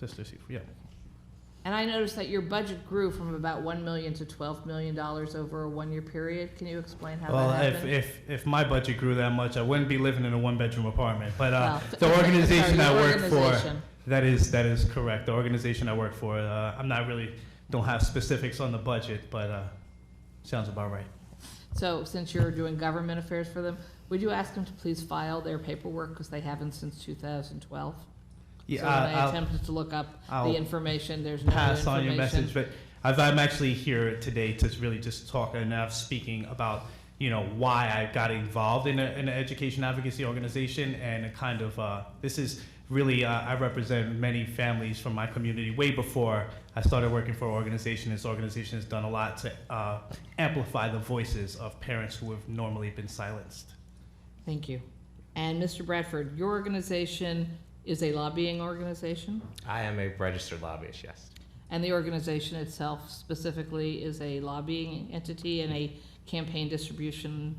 Sister C4, yeah. And I noticed that your budget grew from about $1 million to $12 million over a one-year period. Can you explain how that happened? If my budget grew that much, I wouldn't be living in a one-bedroom apartment. But the Sorry, organization I work organization. for, that is correct. The organization I work for, I'm not really, don't have specifics on the budget, but sounds about right. So since you're doing government affairs for them, would you ask them to please file their paperwork, because they haven't since 2012? Yeah, so when I attempted to look up the information, there's no pass information. on your message, but I'm actually here today to really just talk enough speaking about, you know, why I got involved in an education advocacy organization, and a kind of, this is really, I represent many families from my community way before I started working for an organization. This organization has done a lot to amplify the voices of parents who have normally been silenced. Thank you. And Mr. Bradford, your organization is a lobbying organization? I am a registered lobbyist, yes. And the organization itself specifically is a lobbying entity and a campaign distribution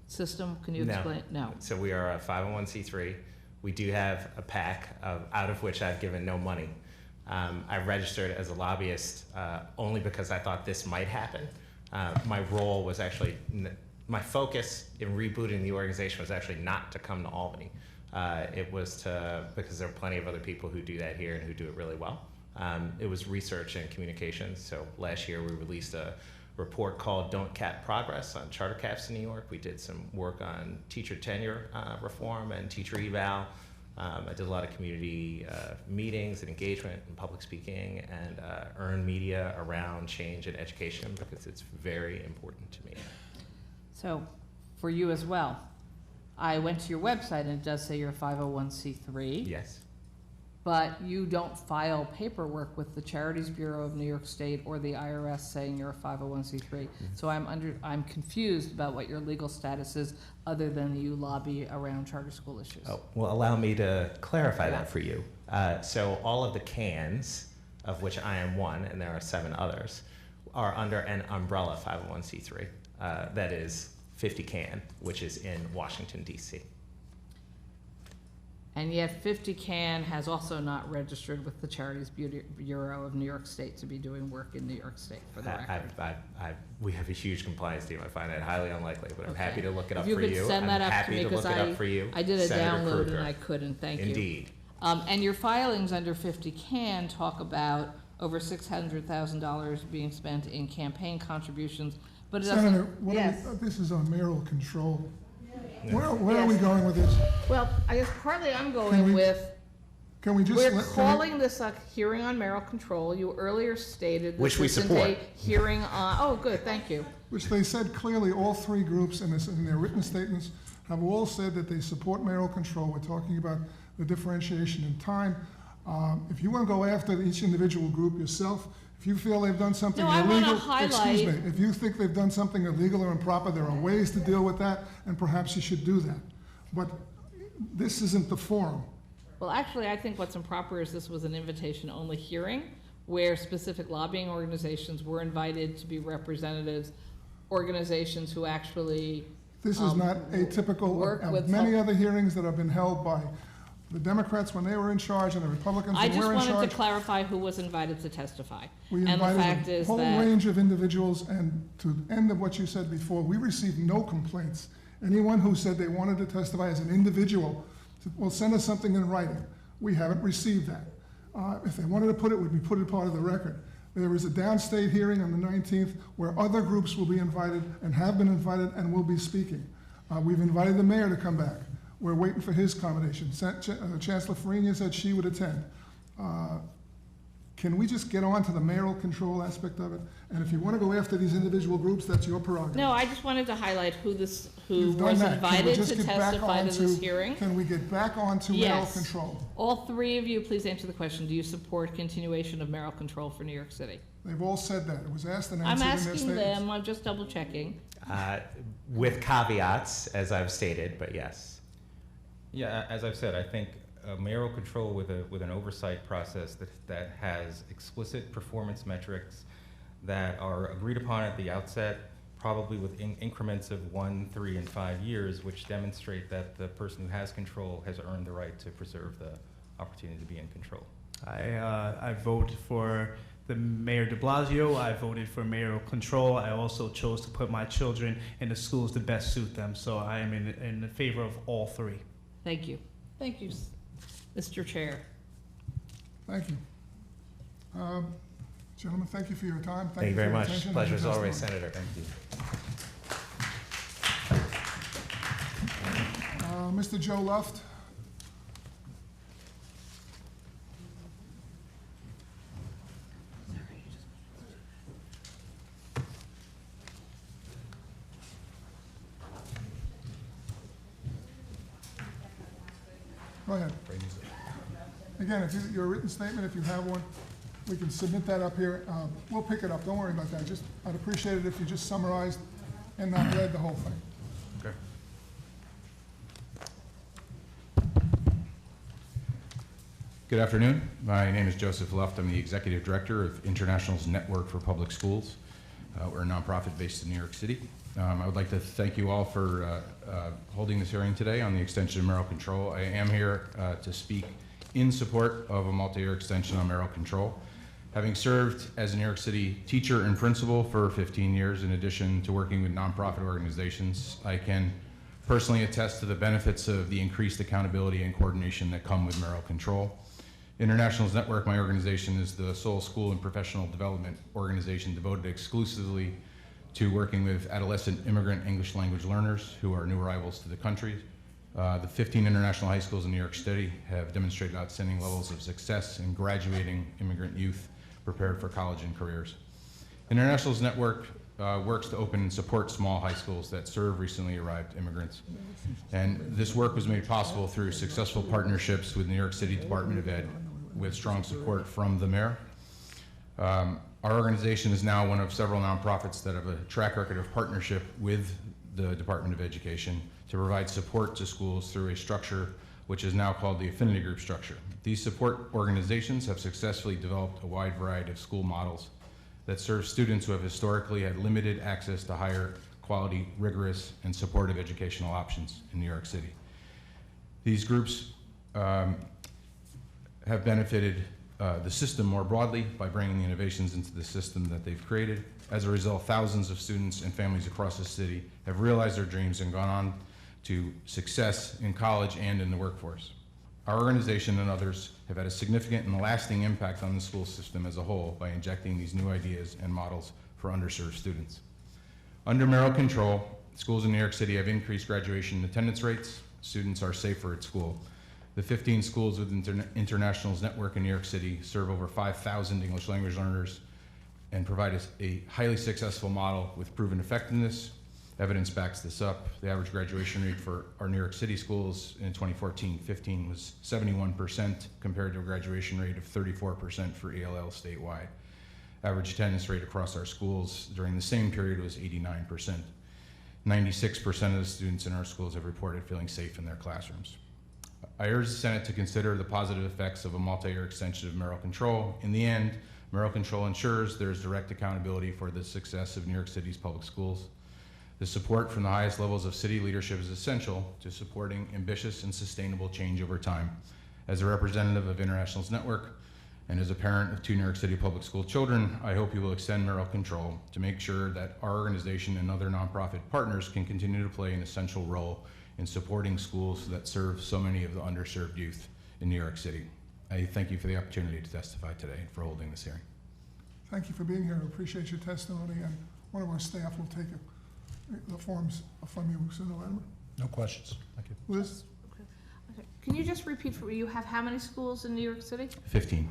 system? Can you explain? No. So we are a 501c3. We do have a PAC, out of which I've given no money. I registered as a lobbyist only because I thought this might happen. My role was actually, my focus in rebooting the organization was actually not to come to Albany. It was because there are plenty of other people who do that here and who do it really well. It was research and communications. So last year we released a report called Don't Cap Progress on charter caps in New York. We did some work on teacher tenure reform and teacher eval. I did a lot of community meetings and engagement and public speaking, and earned media around change in education because it's very important to me. So for you as well, I went to your website and it does say you're a 501c3. Yes. But you don't file paperwork with the Charities Bureau of New York State or the IRS saying you're a 501c3. Mm-hmm. So I'm confused about what your legal status is, other than you lobby around charter school issues. Oh, well, allow me to clarify that for you. So all of the CANs, of which I am one, and there are 7 others, are under an umbrella 501c3. That is 50 CAN, which is in Washington, D.C. And yet 50 CAN has also not registered with the Charities Bureau of New York State to be doing work in New York State, for the record. We have a huge compliance team. I find that highly unlikely, but I'm happy to look it up for you. If you could send that up to me, because I did a download Kruger. and I couldn't. Thank you. Indeed. And your filings under 50 CAN talk about over $600,000 being spent in campaign contributions, but it Senator, doesn't. this is on mayoral control. Where are we going with this? Well, I guess partly I'm going with, can we just we're calling this a hearing on mayoral control. You earlier stated which we support. A hearing on, oh good, thank you. Which they said clearly, all 3 groups in their written statements have all said that they support mayoral control. We're talking about the differentiation in time. If you want to go after each individual group yourself, if you feel they've done something illegal, excuse me, if you think they've done something illegal or improper, there are ways to deal with that, and perhaps you should do that. But this isn't the forum. Well, actually, I think what's improper is this was an invitation-only hearing where specific lobbying organizations were invited to be representatives, organizations who actually This is not atypical of many other hearings that have been held by the Democrats when they were in charge and the Republicans when we were in charge. I just wanted to clarify who was invited to testify. We invited a whole range of individuals, and to end of what you said before, we received no complaints. Anyone who said they wanted to testify as an individual, well, send us something in writing. We haven't received that. If they wanted to put it, we put it part of the record. There is a downstate hearing on the 19th where other groups will be invited and have been invited and will be speaking. We've invited the mayor to come back. We're waiting for his commendation. Chancellor Farina said she would attend. Can we just get on to the mayoral control aspect of it? And if you want to go after these individual groups, that's your prerogative. No, I just wanted to highlight who was invited to testify to this hearing. Can we get back onto mayoral control? All 3 of you, please answer the question. Do you support continuation of mayoral control for New York City? They've all said that. It was asked and answered I'm in their asking statements. them. I'm just double checking. With caveats, as I've stated, but yes. Yeah, as I've said, I think mayoral control with an oversight process that has explicit performance metrics that are agreed upon at the outset, probably with increments of 1, 3, and 5 years, which demonstrate that the person who has control has earned the right to preserve the opportunity to be in control. I voted for the Mayor de Blasio. I voted for mayoral control. I also chose to put my children in the schools that best suit them. So I am in favor of all three. Thank you. Thank you, Mr. Chair. Thank you. Gentlemen, thank you for your time. Thank you very much. Pleasure as always, Senator. Thank you. Mr. Joe Luft. Go ahead. Again, if your written statement, if you have one, we can submit that up here. We'll pick it up. Don't worry about that. I'd appreciate it if you just summarized and not read the whole thing. Okay. Good afternoon. My name is Joseph Luft. I'm the Executive Director of International's Network for Public Schools. We're a nonprofit based in New York City. I would like to thank you all for holding this hearing today on the extension of mayoral control. I am here to speak in support of a multi-year extension on mayoral control. Having served as a New York City teacher and principal for 15 years, in addition to working with nonprofit organizations, I can personally attest to the benefits of the increased accountability and coordination that come with mayoral control. International's Network, my organization, is the sole school and professional development organization devoted exclusively to working with adolescent immigrant English language learners who are new arrivals to the country. The 15 international high schools in New York City have demonstrated outstanding levels of success in graduating immigrant youth prepared for college and careers. International's Network works to open and support small high schools that serve recently arrived immigrants. And this work was made possible through successful partnerships with New York City Department of Ed, with strong support from the mayor. Our organization is now one of several nonprofits that have a track record of partnership with the Department of Education to provide support to schools through a structure which is now called the Affinity Group structure. These support organizations have successfully developed a wide variety of school models that serve students who have historically had limited access to higher quality, rigorous, and supportive educational options in New York City. These groups have benefited the system more broadly by bringing the innovations into the system that they've created. As a result, thousands of students and families across the city have realized their dreams and gone on to success in college and in the workforce. Our organization and others have had a significant and lasting impact on the school system as a whole by injecting these new ideas and models for underserved students. Under mayoral control, schools in New York City have increased graduation attendance rates. Students are safer at school. The 15 schools with International's Network in New York City serve over 5,000 English language learners and provide a highly successful model with proven effectiveness. Evidence backs this up. The average graduation rate for our New York City schools in 2014-15 was 71% compared to a graduation rate of 34% for ELL statewide. Average attendance rate across our schools during the same period was 89%. 96% of the students in our schools have reported feeling safe in their classrooms. I urge the Senate to consider the positive effects of a multi-year extension of mayoral control. In the end, mayoral control ensures there is direct accountability for the success of New York City's public schools. The support from the highest levels of city leadership is essential to supporting ambitious and sustainable change over time. As a representative of International's Network and as a parent of 2 New York City public school children, I hope you will extend mayoral control to make sure that our organization and other nonprofit partners can continue to play an essential role in supporting schools that serve so many of the underserved youth in New York City. I thank you for the opportunity to testify today and for holding this hearing. Thank you for being here. I appreciate your testimony, and one of our staff will take the forms from you sooner or later. No questions. Thank you. Liz? Okay. Can you just repeat for me, you have how many schools in New York City? 15.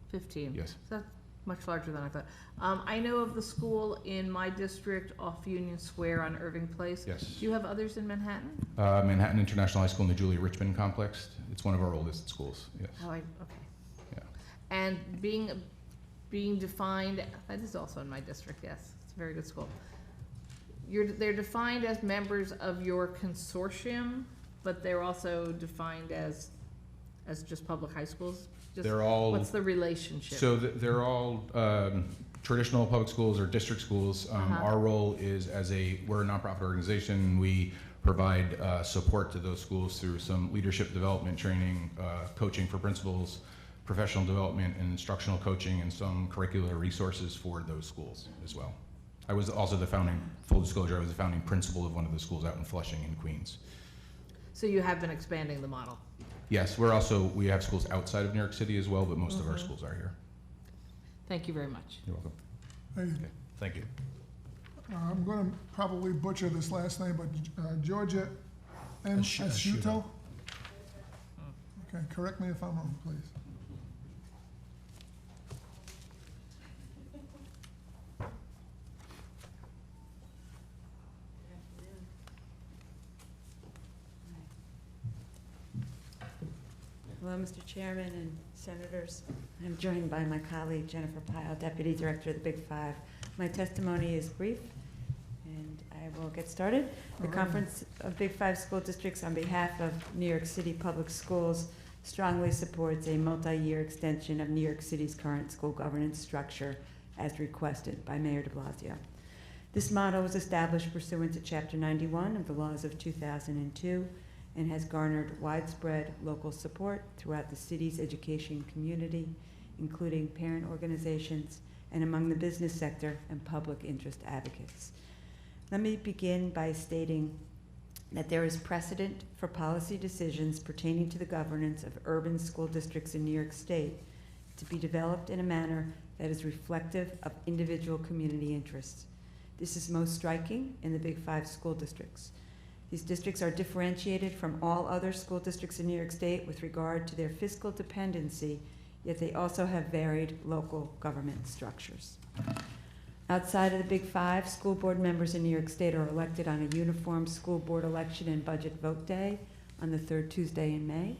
15. Yes. So that's much larger than I thought. I know of the school in my district off Union Square on Irving Place. Yes. Do you have others in Manhattan? Manhattan International High School in the Julia Richmond complex. It's one of our oldest schools. Yes. Oh, okay. Yeah. And being defined, that is also in my district, yes. It's a very good school. They're defined as members of your consortium, but they're also defined as just public high schools? They're all. What's the relationship? So they're all traditional public schools or district schools. Our role is we're a nonprofit organization. We provide support to those schools through some leadership development training, coaching for principals, professional development and instructional coaching and some curricular resources for those schools as well. I was also the founding, full disclosure, I was the founding principal of one of the schools out in Flushing in Queens. So you have been expanding the model. Yes, we have schools outside of New York City as well, but most of our schools are here. Thank you very much. You're welcome. Hey, Okay, thank you. I'm going to probably butcher this last name, but Georgia M. Asciuto? Okay, correct me if I'm wrong, please. Hello, Mr. Chairman and Senators. I'm joined by my colleague Jennifer Pyle, Deputy Director of the Big Five. My testimony is brief, and I will get started. The Conference of Big Five School Districts, on behalf of New York City Public Schools, strongly supports a multi-year extension of New York City's current school governance structure as requested by Mayor de Blasio. This model was established pursuant to Chapter 91 of the laws of 2002 and has garnered widespread local support throughout the city's education community, including parent organizations and among the business sector and public interest advocates. Let me begin by stating that there is precedent for policy decisions pertaining to the governance of urban school districts in New York State to be developed in a manner that is reflective of individual community interests. This is most striking in the Big Five school districts. These districts are differentiated from all other school districts in New York State with regard to their fiscal dependency, yet they also have varied local government structures. Outside of the Big Five, school board members in New York State are elected on a uniform school board election and budget vote day on the third Tuesday in May,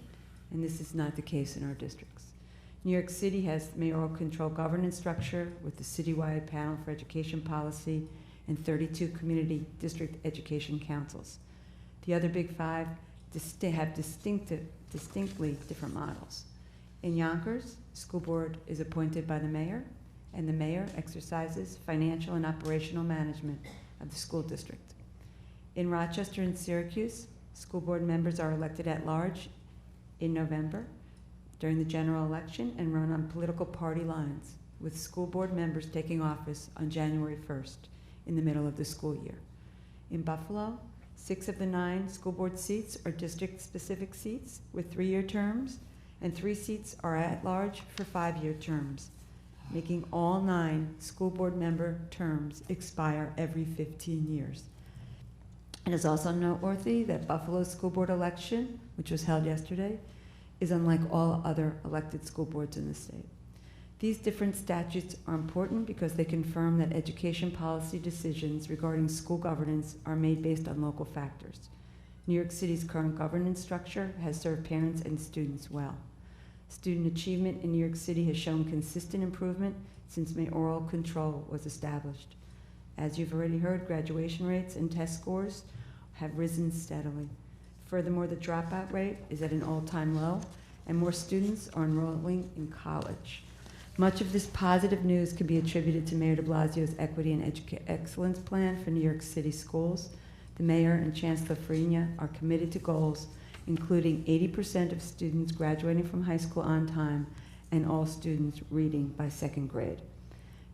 and this is not the case in our districts. New York City has mayoral control governance structure with the citywide panel for education policy and 32 community district education councils. The other Big Five have distinctly different models. In Yonkers, school board is appointed by the mayor, and the mayor exercises financial and operational management of the school district. In Rochester and Syracuse, school board members are elected at large in November during the general election and run on political party lines, with school board members taking office on January 1st in the middle of the school year. In Buffalo, 6 of the 9 school board seats are district-specific seats with 3-year terms, and 3 seats are at-large for 5-year terms, making all 9 school board member terms expire every 15 years. It is also noteworthy that Buffalo's school board election, which was held yesterday, is unlike all other elected school boards in the state. These different statutes are important because they confirm that education policy decisions regarding school governance are made based on local factors. New York City's current governance structure has served parents and students well. Student achievement in New York City has shown consistent improvement since mayoral control was established. As you've already heard, graduation rates and test scores have risen steadily. Furthermore, the dropout rate is at an all-time low, and more students are enrolling in college. Much of this positive news can be attributed to Mayor de Blasio's Equity and Excellence Plan for New York City schools. The mayor and Chancellor Farina are committed to goals including 80% of students graduating from high school on time and all students reading by 2nd grade.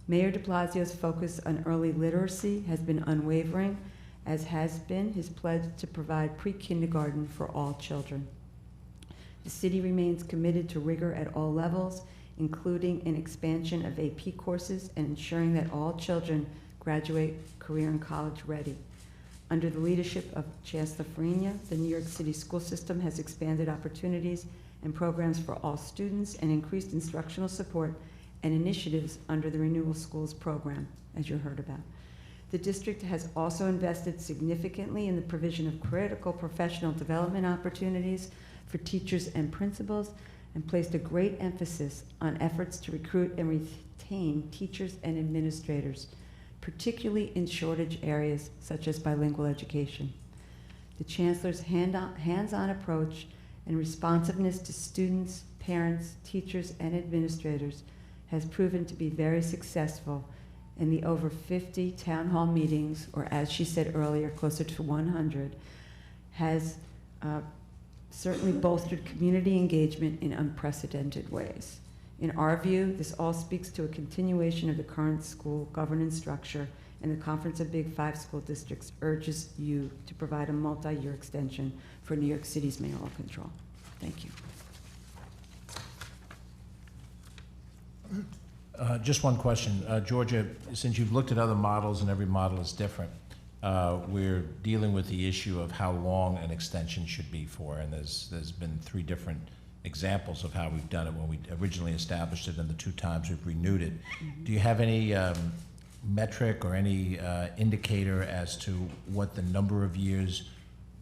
Mayor de Blasio's focus on early literacy has been unwavering, as has been his pledge to provide pre-kindergarten for all children. The city remains committed to rigor at all levels, including an expansion of AP courses and ensuring that all children graduate career and college ready. Under the leadership of Chancellor Farina, the New York City school system has expanded opportunities and programs for all students and increased instructional support and initiatives under the Renewal Schools program, as you heard about. The district has also invested significantly in the provision of critical professional development opportunities for teachers and principals, and placed a great emphasis on efforts to recruit and retain teachers and administrators, particularly in shortage areas such as bilingual education. The Chancellor's hands-on approach and responsiveness to students, parents, teachers, and administrators has proven to be very successful in the over 50 town hall meetings, or as she said earlier, closer to 100, has certainly bolstered community engagement in unprecedented ways. In our view, this all speaks to a continuation of the current school governance structure, and the Conference of Big Five School Districts urges you to provide a multi-year extension for New York City's mayoral control. Thank you. Just one question. Georgia, since you've looked at other models and every model is different, we're dealing with the issue of how long an extension should be for, and there's been 3 different examples of how we've done it when we originally established it and the 2 times we've renewed it. Mm-hmm. Do you have any metric or any indicator as to what the number of years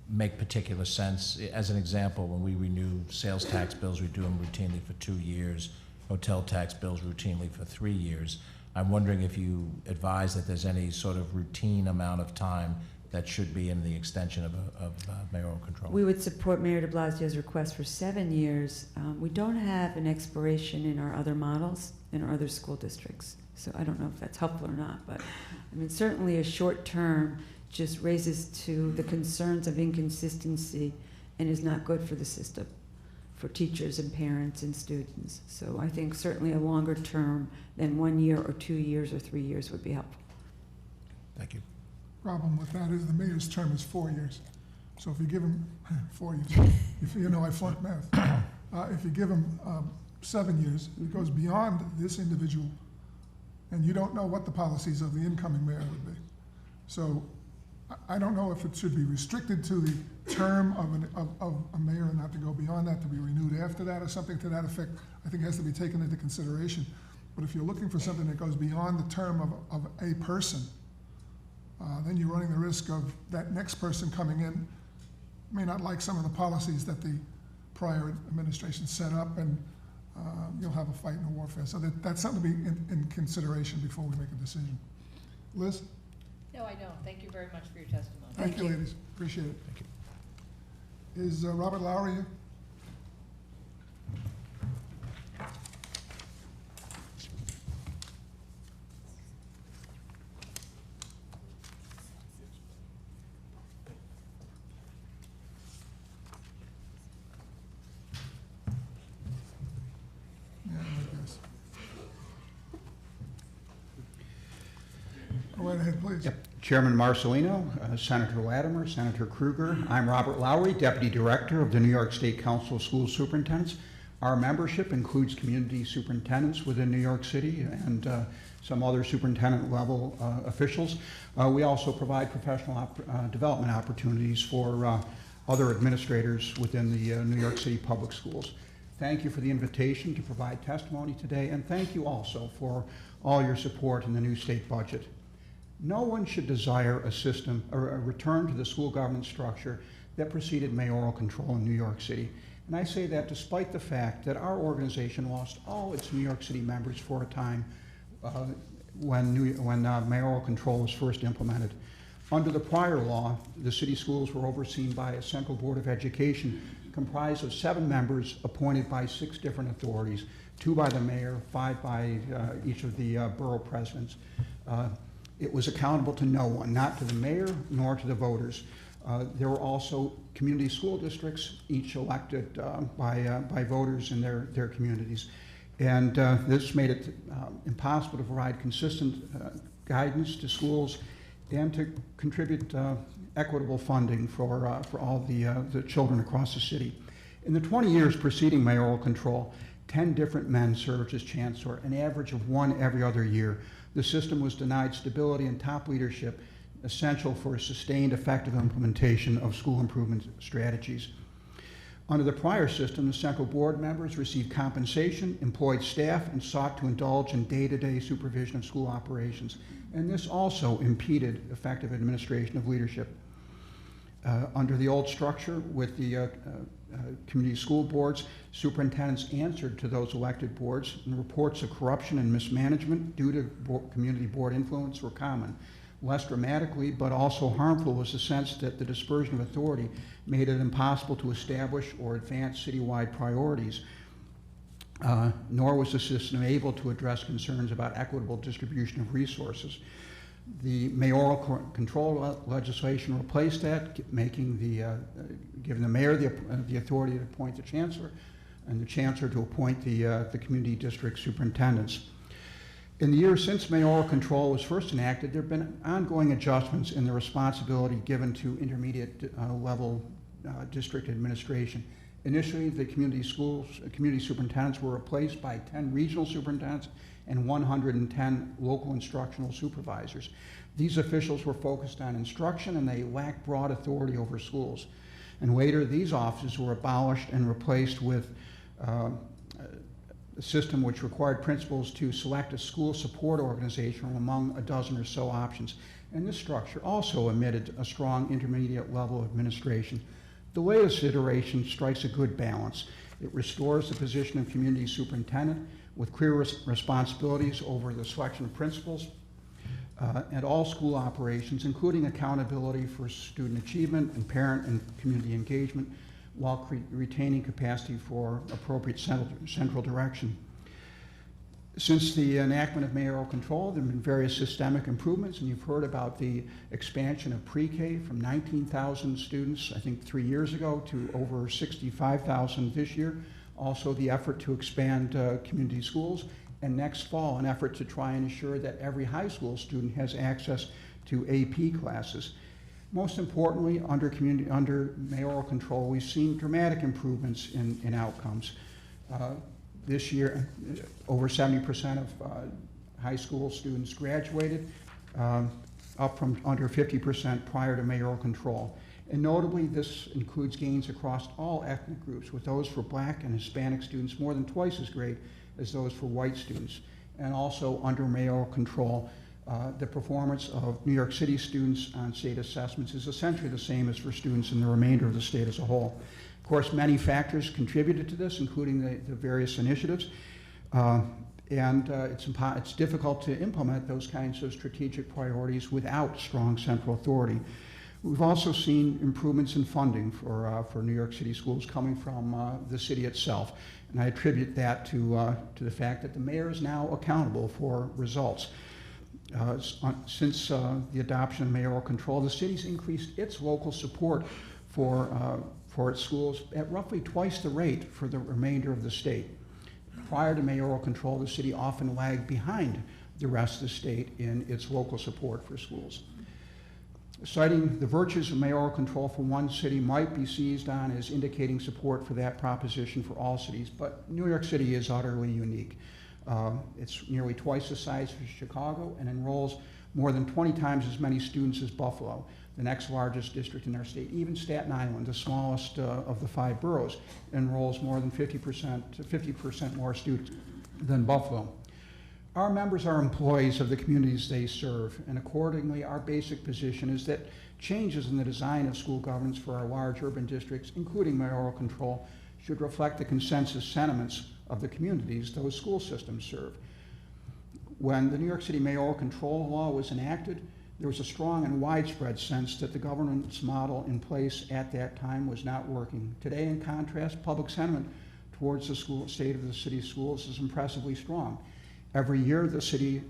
make particular sense? As an example, when we renew sales tax bills, we do them routinely for 2 years, hotel tax bills routinely for 3 years. I'm wondering if you advise that there's any sort of routine amount of time that should be in the extension of mayoral control. We would support Mayor de Blasio's request for 7 years. We don't have an expiration in our other models, in our other school districts. So I don't know if that's helpful or not, but I mean, certainly a short term just raises to the concerns of inconsistency and is not good for the system, for teachers and parents and students. So I think certainly a longer term than 1 year or 2 years or 3 years would be helpful. Thank you. Problem with that is the mayor's term is 4 years. So if you give him 4 years, if you know I flunked math. If you give him 7 years, it goes beyond this individual, and you don't know what the policies of the incoming mayor would be. So I don't know if it should be restricted to the term of a mayor and not to go beyond that, to be renewed after that or something to that effect. I think it has to be taken into consideration. But if you're looking for something that goes beyond the term of a person, then you're running the risk of that next person coming in may not like some of the policies that the prior administration set up, and you'll have a fight and a warfare. So that's something to be in consideration before we make a decision. Liz? No, I don't. Thank you very much for your testimony. Thank you, ladies. Appreciate it. Thank you. Is Robert Lowry here? Yeah, I guess. Go right ahead, please. Yep. Chairman Marcelino, Senator Latimer, Senator Krueger. I'm Robert Lowry, Deputy Director of the New York State Council of School Superintendents. Our membership includes community superintendents within New York City and some other superintendent level officials. We also provide professional development opportunities for other administrators within the New York City public schools. Thank you for the invitation to provide testimony today, and thank you also for all your support in the new state budget. No one should desire a system or a return to the school government structure that preceded mayoral control in New York City. And I say that despite the fact that our organization lost all its New York City members for a time when mayoral control was first implemented. Under the prior law, the city schools were overseen by a central board of education comprised of 7 members appointed by 6 different authorities, 2 by the mayor, 5 by each of the borough presidents. It was accountable to no one, not to the mayor nor to the voters. There were also community school districts, each elected by voters in their communities. And this made it impossible to provide consistent guidance to schools and to contribute equitable funding for all the children across the city. In the 20 years preceding mayoral control, 10 different men served as chancellor, an average of 1 every other year. The system was denied stability and top leadership, essential for a sustained, effective implementation of school improvement strategies. Under the prior system, the central board members received compensation, employed staff, and sought to indulge in day-to-day supervision of school operations. And this also impeded effective administration of leadership. Under the old structure with the community school boards, superintendents answered to those elected boards, and reports of corruption and mismanagement due to community board influence were common. Less dramatically, but also harmful, was the sense that the dispersion of authority made it impossible to establish or advance citywide priorities, nor was the system able to address concerns about equitable distribution of resources. The mayoral control legislation replaced that, making giving the mayor the authority to appoint the chancellor, and the chancellor to appoint the community district superintendents. In the years since mayoral control was first enacted, there have been ongoing adjustments in the responsibility given to intermediate level district administration. Initially, the community superintendents were replaced by 10 regional superintendents and 110 local instructional supervisors. These officials were focused on instruction and they lacked broad authority over schools. And later, these offices were abolished and replaced with a system which required principals to select a school support organization from among a dozen or so options. And this structure also omitted a strong intermediate level administration. The latest iteration strikes a good balance. It restores the position of community superintendent with clear responsibilities over the selection of principals and all school operations, including accountability for student achievement and parent and community engagement, while retaining capacity for appropriate central direction. Since the enactment of mayoral control, there have been various systemic improvements, and you've heard about the expansion of pre-K from 19,000 students, I think 3 years ago, to over 65,000 this year. Also, the effort to expand community schools, and next fall, an effort to try and ensure that every high school student has access to AP classes. Most importantly, under mayoral control, we've seen dramatic improvements in outcomes. This year, over 70% of high school students graduated, up from under 50% prior to mayoral control. And notably, this includes gains across all ethnic groups, with those for Black and Hispanic students more than twice as great as those for white students. And also under mayoral control, the performance of New York City students on state assessments is essentially the same as for students in the remainder of the state as a whole. Of course, many factors contributed to this, including the various initiatives, it's difficult to implement those kinds of strategic priorities without strong central authority. We've also seen improvements in funding for New York City schools coming from the city itself, and I attribute that to the fact that the mayor is now accountable for results. Since the adoption of mayoral control, the city's increased its local support for its schools at roughly twice the rate for the remainder of the state. Prior to mayoral control, the city often lagged behind the rest of the state in its local support for schools. Citing the virtues of mayoral control for one city might be seized on as indicating support for that proposition for all cities, but New York City is utterly unique. It's nearly twice the size of Chicago and enrolls more than 20 times as many students as Buffalo, the next largest district in our state. Even Staten Island, the smallest of the 5 boroughs, enrolls more than 50% more students than Buffalo. Our members are employees of the communities they serve, and accordingly, our basic position is that changes in the design of school governance for our large urban districts, including mayoral control, should reflect the consensus sentiments of the communities those school systems serve. When the New York City mayoral control law was enacted, there was a strong and widespread sense that the governance model in place at that time was not working. Today, in contrast, public sentiment towards the state of the city's schools is impressively strong. Every year, the city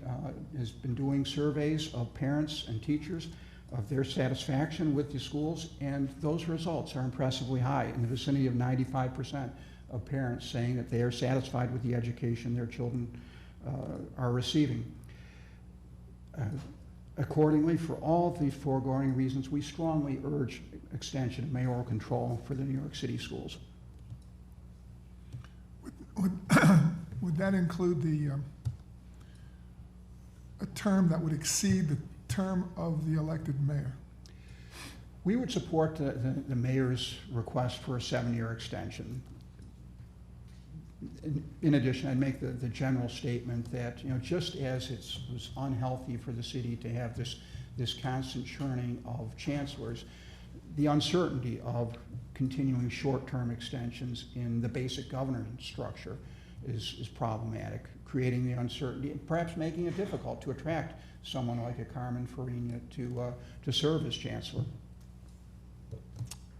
has been doing surveys of parents and teachers of their satisfaction with the schools, and those results are impressively high, in the vicinity of 95% of parents saying that they are satisfied with the education their children are receiving. Accordingly, for all of these foregoing reasons, we strongly urge extension of mayoral control for the New York City schools. Would that include a term that would exceed the term of the elected mayor? We would support the mayor's request for a 7-year extension. In addition, I'd make the general statement that, just as it was unhealthy for the city to have this constant churning of chancellors, the uncertainty of continuing short-term extensions in the basic governance structure is problematic, creating the uncertainty and perhaps making it difficult to attract someone like a Carmen Farina to serve as chancellor.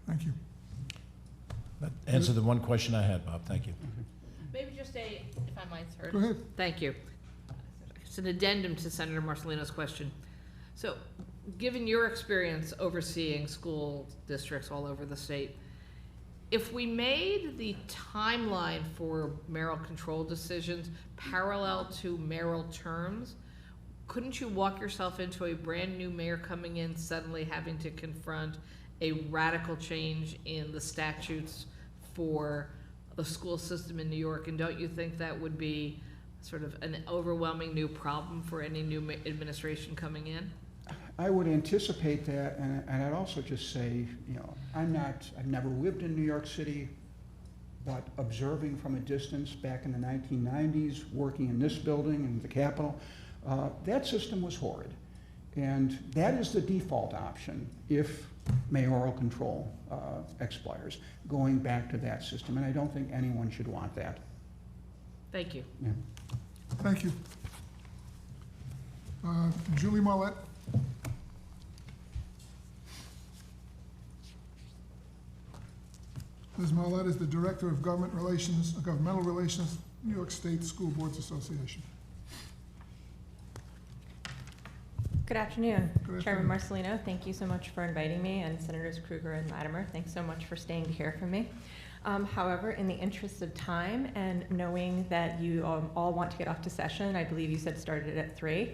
Thank you. That answered the one question I had, Bob. Thank you. Maybe just if I might, sir. Go ahead. Thank you. It's an addendum to Senator Marcelino's question. So, given your experience overseeing school districts all over the state, if we made the timeline for mayoral control decisions parallel to mayoral terms, couldn't you walk yourself into a brand new mayor coming in suddenly having to confront a radical change in the statutes for the school system in New York? And don't you think that would be sort of an overwhelming new problem for any new administration coming in? I would anticipate that, and I'd also just say, you know, I've never lived in New York City, but observing from a distance back in the 1990s, working in this building and the Capitol, that system was horrid. And that is the default option if mayoral control expires, going back to that system. And I don't think anyone should want that. Thank you. Yeah. Thank you. Julie Marlette. Ms. Marlette is the Director of Governmental Relations, New York State School Boards Association. Good afternoon. Good Chairman afternoon. Marcelino, thank you so much for inviting me, and Senators Krueger and Latimer, thanks so much for staying to hear from me. However, in the interest of time and knowing that you all want to get off to session, I believe you said started at 3,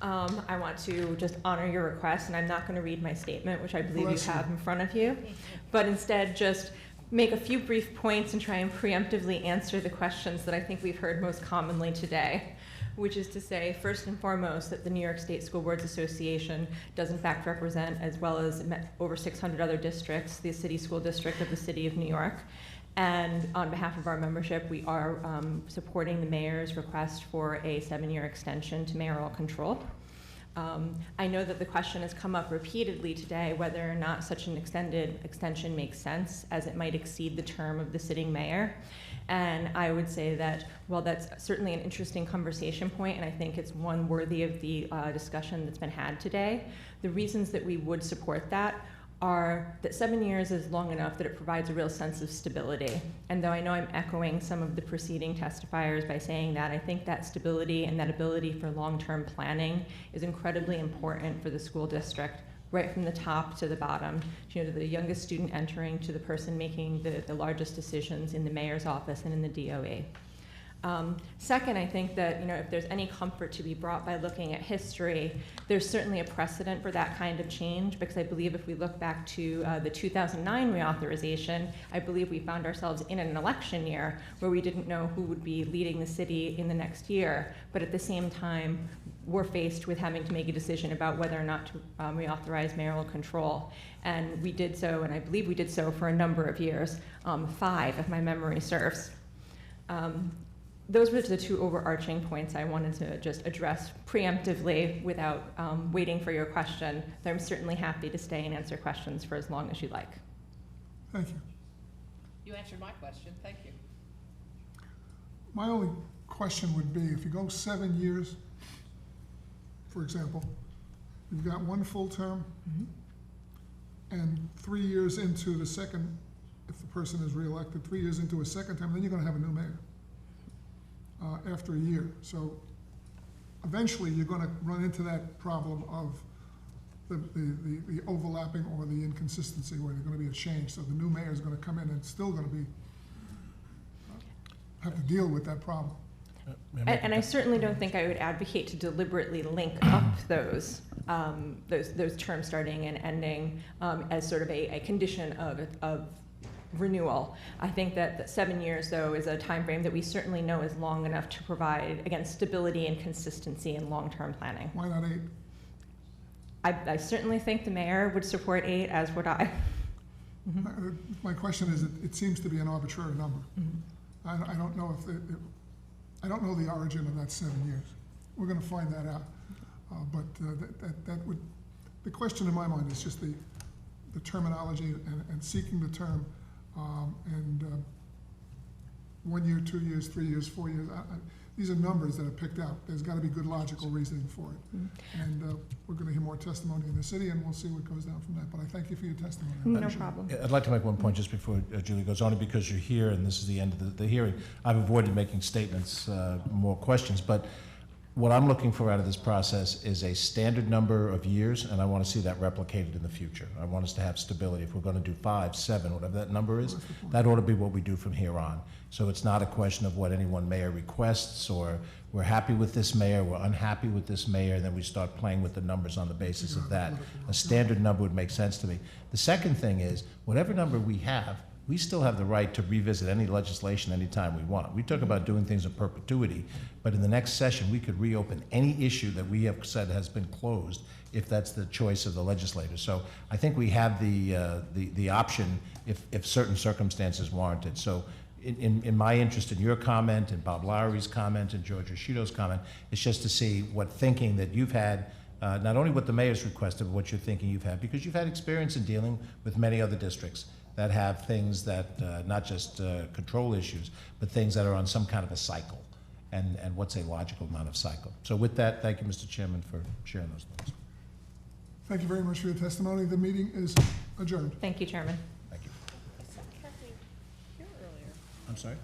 I want to just honor your request, and I'm not going to read my statement, which I believe Bless you have you. in front of you, but instead just make a few brief points and try and preemptively answer the questions that I think we've heard most commonly today, which is to say, first and foremost, that the New York State School Boards Association does in fact represent, as well as over 600 other districts, the city school district of the city of New York. And on behalf of our membership, we are supporting the mayor's request for a 7-year extension to mayoral control. I know that the question has come up repeatedly today whether or not such an extension makes sense, as it might exceed the term of the sitting mayor. And I would say that, while that's certainly an interesting conversation point, and I think it's one worthy of the discussion that's been had today, the reasons that we would support that are that 7 years is long enough that it provides a real sense of stability. And though I know I'm echoing some of the preceding testifiers by saying that, I think that stability and that ability for long-term planning is incredibly important for the school district, right from the top to the bottom, you know, to the youngest student entering to the person making the largest decisions in the mayor's office and in the DOE. Second, I think that, you know, if there's any comfort to be brought by looking at history, there's certainly a precedent for that kind of change, because I believe if we look back to the 2009 reauthorization, I believe we found ourselves in an election year where we didn't know who would be leading the city in the next year, but at the same time, we're faced with having to make a decision about whether or not to reauthorize mayoral control. And we did so, and I believe we did so for a number of years, 5 if my memory serves. Those were the 2 overarching points I wanted to just address preemptively without waiting for your question. I'm certainly happy to stay and answer questions for as long as you like. Thank you. You answered my question. Thank you. My only question would be, if you go 7 years, for example, you've got 1 full term, and 3 years into the second, if the person is reelected, 3 years into a second term, then you're going to have a new mayor after a year. So eventually you're going to run into that problem of the overlapping or the inconsistency, where there's going to be a change. So the new mayor is going to come in and still going to be have to deal with that problem. And I certainly don't think I would advocate to deliberately link up those terms starting and ending as sort of a condition of renewal. I think that 7 years, though, is a time frame that we certainly know is long enough to provide, again, stability and consistency in long-term planning. Why not 8? I certainly think the mayor would support 8, as would I. My question is, it seems to be an arbitrary number. I don't know I don't know the origin of that 7 years. We're going to find that out. But that would, the question in my mind is just the terminology and seeking the term, and 1 year, 2 years, 3 years, 4 years. These are numbers that are picked out. There's got to be good logical reasoning for it. And we're going to hear more testimony in the city, and we'll see what goes down from that. But I thank you for your testimony. No problem. I'd like to make one point just before Julie goes, only because you're here and this is the end of the hearing. I've avoided making statements, more questions, but what I'm looking for out of this process is a standard number of years, and I want to see that replicated in the future. I want us to have stability. If we're going to do 5, 7, whatever that number is, that ought to be what we do from here on. So it's not a question of what any one mayor requests, or we're happy with this mayor, we're unhappy with this mayor, and then we start playing with the numbers on the basis of that. A standard number would make sense to me. The second thing is, whatever number we have, we still have the right to revisit any legislation anytime we want. We talk about doing things in perpetuity, but in the next session, we could reopen any issue that we have said has been closed if that's the choice of the legislator. So I think we have the option if certain circumstances warranted. So in my interest in your comment and Bob Lowry's comment and George Rashido's comment, it's just to see what thinking that you've had, not only what the mayor's requested, but what you're thinking you've had, because you've had experience in dealing with many other districts that have things that, not just control issues, but things that are on some kind of a cycle, and what's a logical amount of cycle. So with that, thank you, Mr. Chairman, for sharing those thoughts. Thank you very much for your testimony. The meeting is adjourned. Thank you, Chairman. Thank you. I'm sorry?